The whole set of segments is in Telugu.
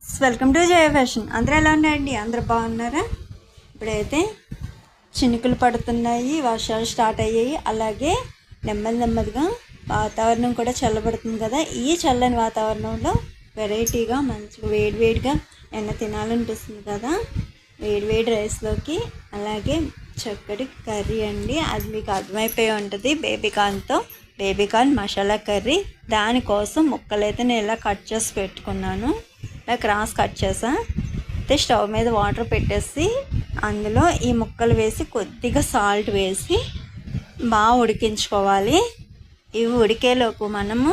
Friends, welcome to Jaya fashion. అందరూ ఎలా ఉన్నారండి? అందరూ బాగున్నారా? ఇప్పుడైతే చినుకులు పడుతున్నాయి, వర్షాలు స్టార్ట్ అయ్యాయి. అలాగే నెమ్మదిగా వాతావరణం కూడా చల్లబడుతుంది కదా. ఈ చల్లని వాతావరణంలో వెరైటీగా మంచిగా వేడివేడిగా ఏమైనా తినాలనిపిస్తుంది కదా. వేడి రైస్లోకి అలాగే చక్కటి కర్రీ అండి. అది మీకు అర్థమైపోయి ఉంటుంది. Baby corn masala curry. దానికోసం ముక్కలైతే నేను ఇలా కట్ చేసి పెట్టుకున్నాను. ఇలా క్రాస్ కట్ చేసా. అయితే స్టవ్ మీద వాటర్ పెట్టేసి అందులో ఈ ముక్కలు వేసి కొద్దిగా సాల్ట్ వేసి బాగా ఉడికించుకోవాలి. ఇవి ఉడికేలోపు మనము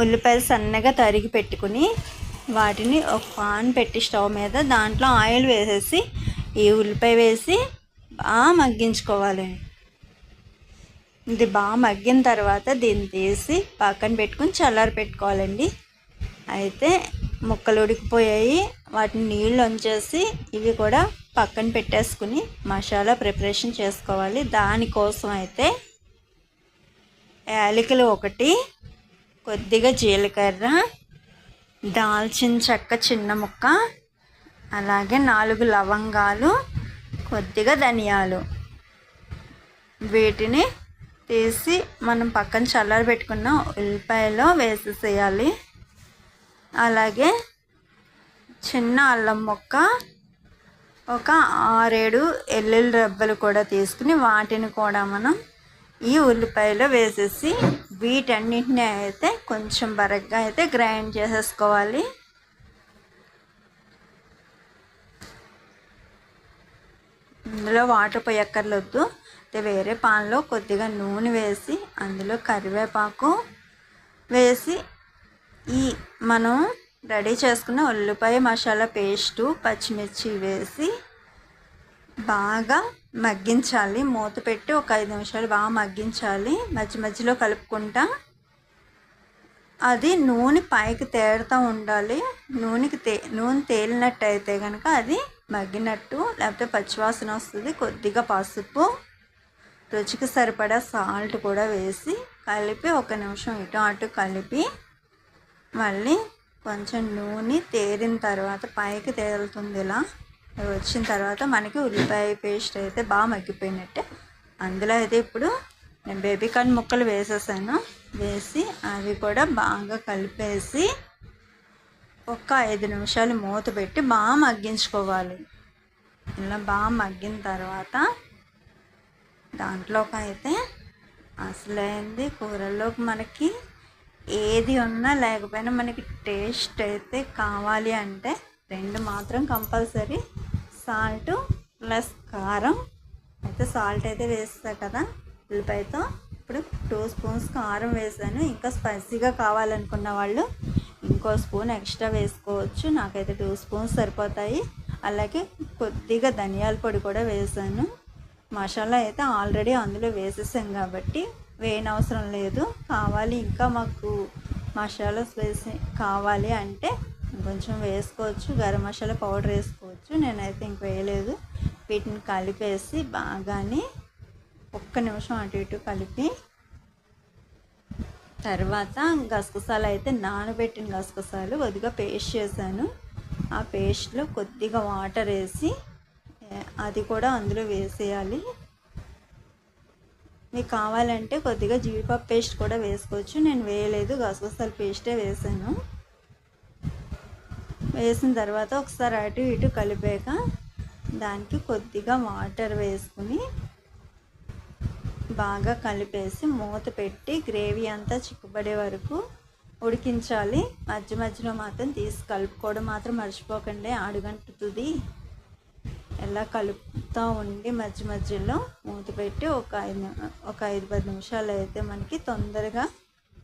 ఉల్లిపాయలు సన్నగా తరిగి పెట్టుకుని వాటిని ఒక పాన్ పెట్టి స్టవ్ మీద దాంట్లో ఆయిల్ వేసేసి ఈ ఉల్లిపాయ వేసి బాగా మగ్గించుకోవాలి. ఇది బాగా మగ్గిన తర్వాత దీన్ని తీసి పక్కన పెట్టుకుని చల్లారి పెట్టుకోవాలండి. అయితే ముక్కలు ఉడికిపోయాయి, వాటిని నీళ్ళు వంచేసి ఇవి కూడా పక్కన పెట్టేసుకుని మసాలా ప్రిపరేషన్ చేసుకోవాలి. దానికోసం అయితే యాలకులు 1, కొద్దిగా జీలకర్ర, దాల్చిన చెక్క చిన్న ముక్క, అలాగే 4 లవంగాలు, కొద్దిగా ధనియాలు, వీటిని తీసి మనం పక్కన చల్లారి పెట్టుకున్న ఉల్లిపాయలో వేసేసేయాలి. అలాగే చిన్న అల్లం ముక్క, ఒక 6-7 వెల్లుల్లి రెబ్బలు కూడా తీసుకుని వాటిని కూడా మనం ఈ ఉల్లిపాయలో వేసేసి వీటన్నిటిని అయితే కొంచెం బరగ్గా అయితే గ్రైండ్ చేసేసుకోవాలి. ఇందులో వాటర్ పోయక్కర్లేదు. వేరే పాన్లో కొద్దిగా నూనె వేసి అందులో కరివేపాకు వేసి ఈ మనం రెడీ చేసుకున్న ఉల్లిపాయ మసాలా పేస్టు, పచ్చిమిర్చి వేసి బాగా మగ్గించాలి. మూత పెట్టి ఒక 5 నిమిషాలు బాగా మగ్గించాలి. మధ్యలో కలుపుకుంటా అది నూనె పైకి తేలుతూ ఉండాలి. నూనె తేలినట్టు అయితే కనుక అది మగ్గినట్టు, లేకపోతే పచ్చివాసన వస్తుంది. కొద్దిగా పసుపు, రుచికి సరిపడా సాల్ట్ కూడా వేసి కలిపి 1 నిమిషం ఇటు అటు కలిపి మళ్ళీ కొంచెం నూనె తేలిన తర్వాత పైకి తేలుతుంది. ఇలా వచ్చిన తర్వాత మనకి ఉల్లిపాయ పేస్ట్ అయితే బాగా మగ్గిపోయినట్టే. అందులో అయితే ఇప్పుడు నేను బేబీ కార్న్ ముక్కలు వేసేసాను. వేసి అవి కూడా బాగా కలిపేసి ఒక 5 నిమిషాలు మూత పెట్టి బాగా మగ్గించుకోవాలి. ఇలా బాగా మగ్గిన తర్వాత దాంట్లోకి అయితే అసలైంది కూరల్లోకి మనకి ఏది ఉన్నా లేకపోయినా మనకి టేస్ట్ అయితే కావాలి అంటే 2 మాత్రం కంపల్సరీ, సాల్ట్ ప్లస్ కారం. అయితే సాల్ట్ అయితే వేస్తా కదా ఉల్లిపాయతో. ఇప్పుడు 2 స్పూన్స్ కారం వేసాను. ఇంకా స్పైసీగా కావాలనుకున్న వాళ్ళు ఇంకో స్పూన్ ఎక్స్ట్రా వేసుకోవచ్చు. నాకైతే 2 స్పూన్స్ సరిపోతాయి. అలాగే కొద్దిగా ధనియాల పొడి కూడా వేసాను. మసాలా అయితే ఆల్రెడీ అందులో వేసేసాం కాబట్టి వేయనవసరం లేదు. కావాలి ఇంకా మాకు మసాలాస్ వేసి కావాలి అంటే కొంచెం వేసుకోవచ్చు. గరం మసాలా పౌడర్ వేసుకోవచ్చు. నేనైతే ఇంక వేయలేదు. వీటిని కలిపేసి బాగానే 1 నిమిషం అటు ఇటు కలిపి తర్వాత గసగసాలు అయితే నానబెట్టిన గసగసాలు కొద్దిగా పేస్ట్ చేశాను. ఆ పేస్ట్లో కొద్దిగా వాటర్ వేసి అది కూడా అందులో వేసేయాలి. మీకు కావాలంటే కొద్దిగా జీడిపప్పు పేస్ట్ కూడా వేసుకోవచ్చు. నేను వేయలేదు, గసగసాల పేస్టే వేసాను. వేసిన తర్వాత ఒకసారి అటు ఇటు కలిపాక దానికి కొద్దిగా వాటర్ వేసుకుని బాగా కలిపేసి మూత పెట్టి గ్రేవీ అంతా చిక్కుబడే వరకు ఉడికించాలి. మధ్యలో మాత్రం తీసి కలుపుకోవడం మాత్రం మర్చిపోకండి, అడుగంటుతుంది. ఎలా కలుపుతూ ఉండి మధ్యలో మూత పెట్టి ఒక 5-10 నిమిషాలు అయితే మనకి తొందరగా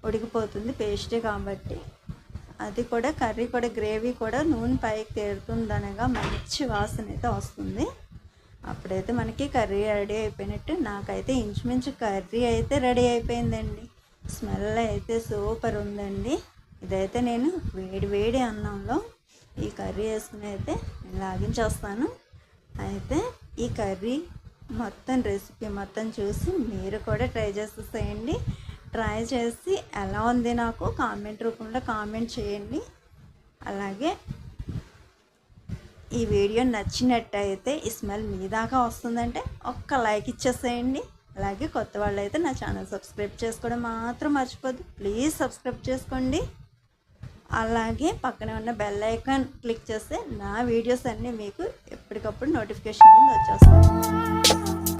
ఉడికిపోతుంది. పేస్టే కాబట్టి అది కూడా కర్రీ కూడా గ్రేవీ కూడా నూనె పైకి తేరుతుందనగా మంచి వాసన అయితే వస్తుంది. అప్పుడైతే మనకి కర్రీ రెడీ అయిపోయినట్టు. నాకైతే ఇంచుమించు కర్రీ అయితే రెడీ అయిపోయిందండి. స్మెల్ అయితే సూపర్ ఉందండి. ఇదైతే నేను వేడి అన్నంలో ఈ కర్రీ వేసుకుని అయితే లాగించేస్తాను. అయితే ఈ కర్రీ రెసిపీ మొత్తం చూసి మీరు కూడా ట్రై చేసేసేయండి. ట్రై చేసి ఎలా ఉంది నాకు కామెంట్ రూపంలో కామెంట్ చేయండి. అలాగే ఈ వీడియో నచ్చినట్టయితే ఈ స్మెల్ మీ దాకా వస్తుందంటే ఒక్క లైక్ ఇచ్చేసేయండి. అలాగే కొత్త వాళ్ళు అయితే నా ఛానల్ సబ్స్క్రైబ్ చేసుకోవడం మాత్రం మర్చిపోద్దు. ప్లీజ్ సబ్స్క్రైబ్ చేసుకోండి. అలాగే పక్కనే ఉన్న బెల్ ఐకాన్ క్లిక్ చేస్తే నా వీడియోస్ అన్నీ మీకు ఎప్పటికప్పుడు నోటిఫికేషన్ కింద వచ్చేస్తాయి.